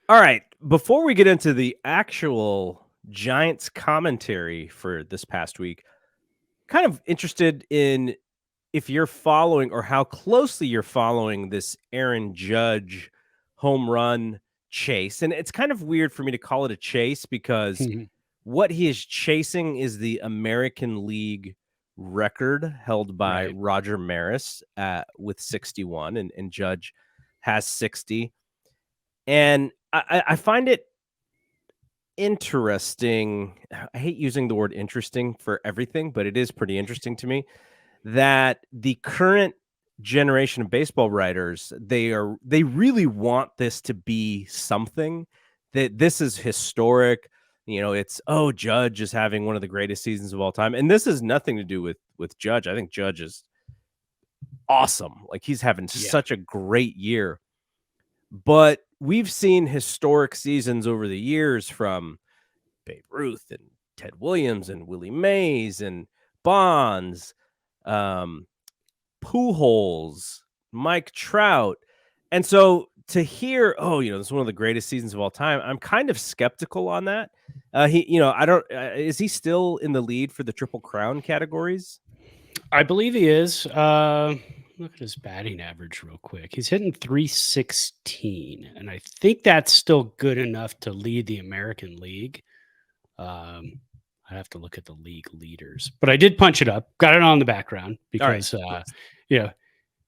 All right. Before we get into the actual Giants commentary for this past week, kind of interested in if you're following or how closely you're following this Aaron Judge home run chase. And it's kind of weird for me to call it a chase because what he is chasing is the American League record held by Right. Roger Maris with 61, and Judge has 60. And I find it interesting. I hate using the word interesting for everything, but it is pretty interesting to me that the current generation of baseball writers, they really want this to be something, that this is historic. It's, oh, Judge is having one of the greatest seasons of all time. And this has nothing to do with Judge. I think Judge is awesome. Like, he's having such a great year. But we've seen historic seasons over the years from Babe Ruth and Ted Williams and Willie Mays and Bonds, Pujols, Mike Trout. And so to hear, oh, this is one of the greatest seasons of all time, I'm kind of skeptical on that. I don't, is he still in the lead for the Triple Crown categories? I believe he is. Look at his batting average real quick. He's hitting 316, and I think that's still good enough to lead the American League. I have to look at the league leaders, but I did punch it up. Got it on the background because,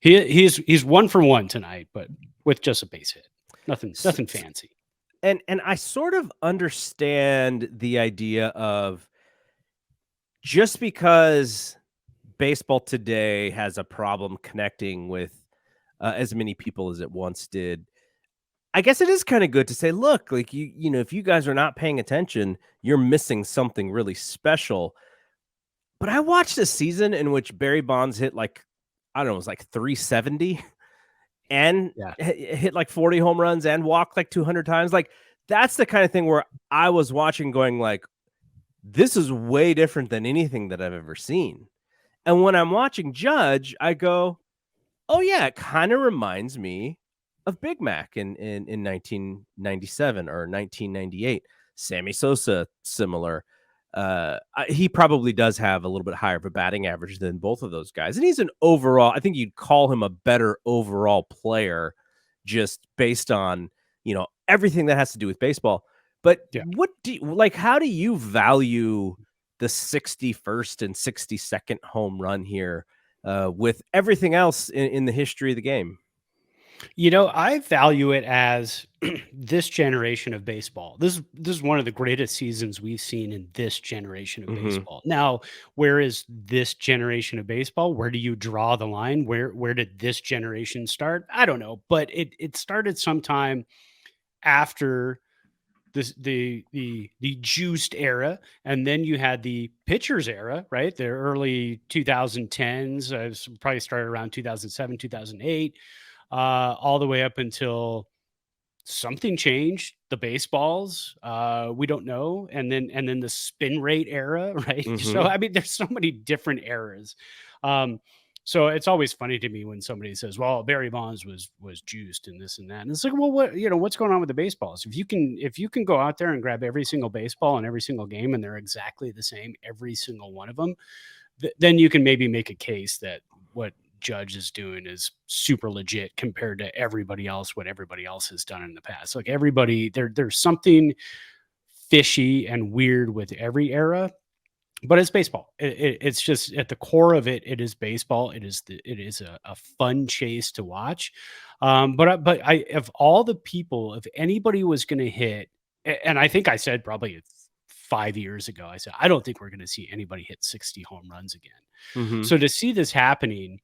he's 1 for 1 tonight, but with just a base hit, nothing fancy. And I sort of understand the idea of, just because baseball today has a problem connecting with as many people as it once did, I guess it is kind of good to say, look, like, if you guys are not paying attention, you're missing something really special. But I watched a season in which Barry Bonds hit, like, I don't know, it was like 370 and hit like 40 home runs and walked like 200 times. Like, that's the kind of thing where I was watching going like, this is way different than anything that I've ever seen. And when I'm watching Judge, I go, oh yeah, it kind of reminds me of Big Mac in 1997 or 1998. Sammy Sosa, similar. He probably does have a little bit higher of a batting average than both of those guys. And he's an overall, I think you'd call him a better overall player just based on, everything that has to do with baseball. But how do you value the 61st and 62nd home run here with everything else in the history of the game? I value it as this generation of baseball. This is one of the greatest seasons we've seen in this generation of baseball. Now, where is this generation of baseball? Where do you draw the line? Where did this generation start? I don't know, but it started sometime after the juiced era, and then you had the pitchers era, right? The early 2010s, probably started around 2007, 2008. All the way up until something changed. The baseballs, we don't know, and then the spin rate era, right? So I mean, there's so many different eras. So it's always funny to me when somebody says, "Well, Barry Bonds was juiced and this and that," and it's like, well, what's going on with the baseballs? If you can go out there and grab every single baseball in every single game, and they're exactly the same, every single one of them, then you can maybe make a case that what Judge is doing is super legit compared to everybody else, what everybody else has done in the past. Like, everybody, there's something fishy and weird with every era, but it's baseball. It's just at the core of it. It is baseball. It is a fun chase to watch. But I, of all the people, if anybody was going to hit, and I think I said probably 5 years ago, I said, I don't think we're going to see anybody hit 60 home runs again. So to see this happening,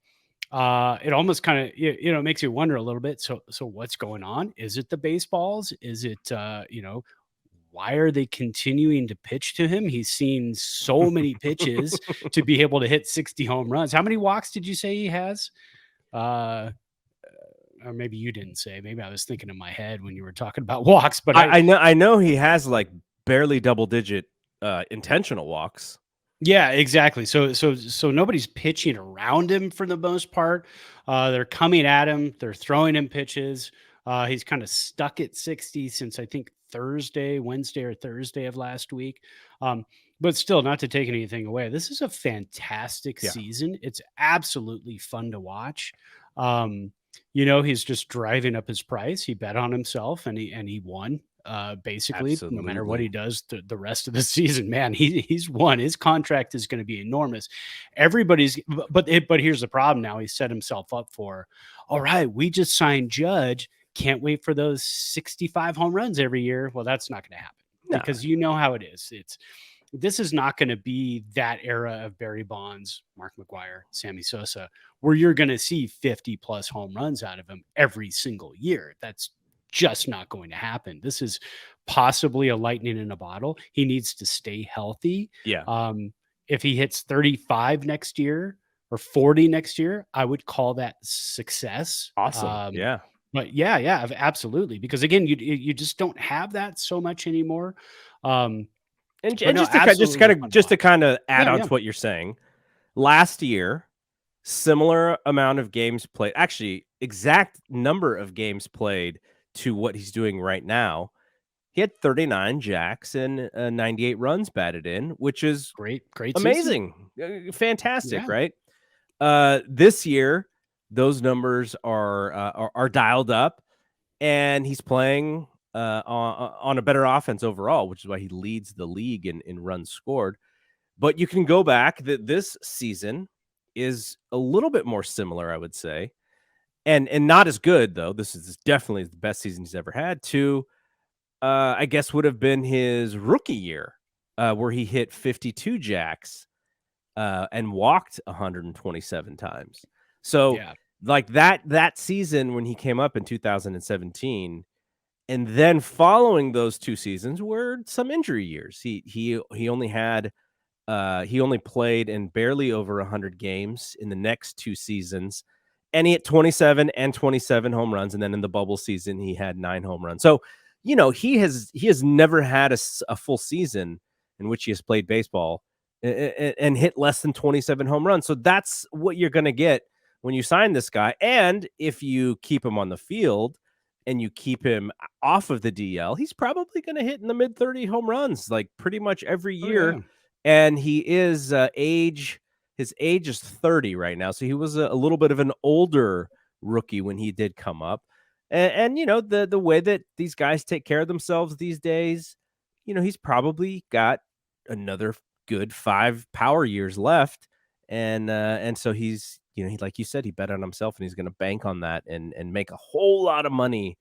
it almost kind of, makes you wonder a little bit. So what's going on? Is it the baseballs? Is it, why are they continuing to pitch to him? He's seen so many pitches to be able to hit 60 home runs. How many walks did you say he has? Or maybe you didn't say. Maybe I was thinking in my head when you were talking about walks. But I know he has like barely double-digit intentional walks. Yeah, exactly. So nobody's pitching around him for the most part. They're coming at him. They're throwing him pitches. He's kind of stuck at 60 since I think Wednesday or Thursday of last week. But still, not to take anything away, this is a fantastic Yeah, season. It's absolutely fun to watch. Um, he's just driving up his price. He bet on himself and he won. Basically, no matter what absolutely. he does the rest of the season, man, he's won. His contract is going to be enormous. Everybody's, but here's the problem. Now he's set himself up for, all right, we just signed Judge. Can't wait for those 65 home runs every year. Well, that's not going to happen No, because you know how it is. This is not going to be that era of Barry Bonds, Mark McGwire, Sammy Sosa, where you're going to see 50 plus home runs out of him every single year. That's just not going to happen. This is possibly a lightning in a bottle. He needs to stay healthy. yeah, If he hits 35 next year or 40 next year, I would call that success. awesome. Yeah, But yeah, absolutely. Because again, you just don't have that so much anymore. Um, but and no, just to kind absolutely fun to watch. add Yeah, on yeah, to what you're saying, last year, similar amount of games played, actually, exact number of games played to what he's doing right now. He had 39 jacks and 98 runs batted in, which is great season. amazing, fantastic, Yeah, right? This year, those numbers are dialed up, and he's playing on a better offense overall, which is why he leads the league in runs scored. But you can go back that this season is a little bit more similar, I would say, and not as good though. This is definitely the best season he's ever had. To I guess would have been his rookie year, where he hit 52 jacks and walked 127 times. So yeah. like that season when he came up in 2017, and then following those 2 seasons were some injury years. He only had he only played in barely over 100 games in the next 2 seasons, and he hit 27 and 27 home runs, and then in the bubble season, he had 9 home runs. So, he has never had a full season in which he has played baseball and hit less than 27 home runs. So that's what you're gonna get when you sign this guy, and if you keep him on the field and you keep him off of the DL, he's probably gonna hit in the mid-30 home runs, like, pretty much every Oh year, yeah. and he is, his age is 30 right now, so he was a little bit of an older rookie when he did come up, and, the way that these guys take care of themselves these days, he's probably got another good 5 power years left, and so he like you said, he bet on himself, and he's gonna bank on that and make a whole lot of money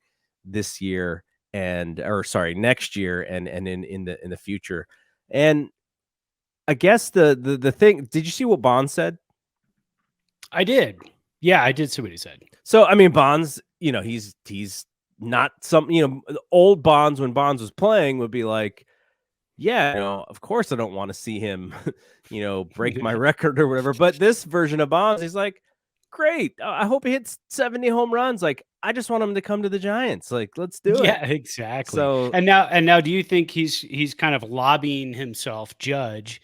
this year or sorry, next year and in the future, and I guess the thing, did you see what Bonds said? I did. Yeah, I did see what he said. So, I mean, Bonds, he's not old Bonds when Bonds was playing would be like, yeah, of course I don't want to see him, break my record or whatever. But this version of Bonds, he's like, great. I hope he hits 70 home runs. Like, I just want him to come to the Giants. Like, let's do it. Yeah, exactly. So, And now do you think he's kind of lobbying himself, Judge,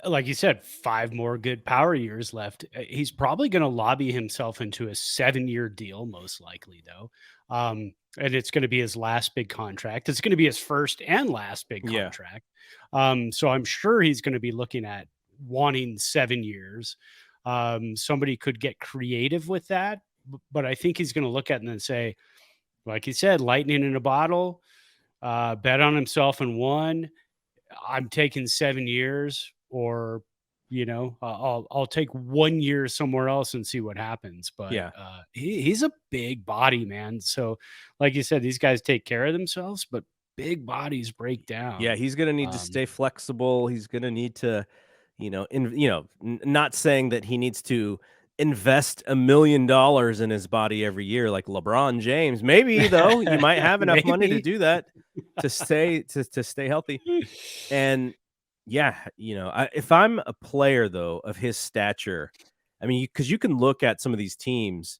like you said, 5 more good power years left. He's probably going to lobby himself into a 7-year deal, most likely, though. And it's going to be his last big contract. It's going to be his first and last big yeah. contract. So I'm sure he's going to be looking at wanting 7 years. Somebody could get creative with that, but I think he's going to look at it and then say, like you said, lightning in a bottle, bet on himself and won. I'm taking 7 years, or I'll take 1 year somewhere else and see what happens. But Yeah. he's a big body, man. So, like you said, these guys take care of themselves, but big bodies break Yeah, down. he's gonna need to Um, stay flexible. He's gonna need to, not saying that he needs to invest $1 million in his body every year like LeBron James. Maybe though, you might have enough money to maybe. do that to stay healthy. And yeah, if I'm a player though of his stature, I mean, because you can look at some of these teams.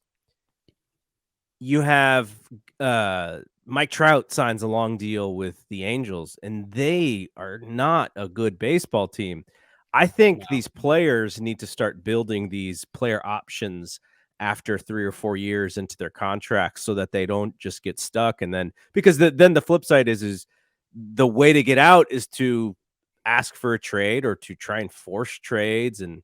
You have Mike Trout signs a long deal with the Angels, and they are not a good baseball team. I think No. these players need to start building these player options after 3 or 4 years into their contracts so that they don't just get stuck. And then because then the flip side is the way to get out is to ask for a trade or to try and force trades, and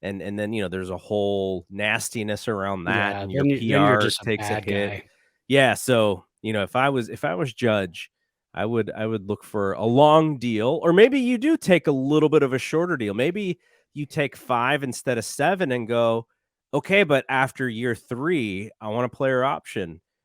then, there's a whole nastiness around that, Yeah, and your then you're PR just a takes a bad hit. guy. Yeah, so, if I was Judge, I would look for a long deal, or maybe you do take a little bit of a shorter deal. Maybe you take 5 instead of 7 and go, "Okay, but after year 3, I want a player option."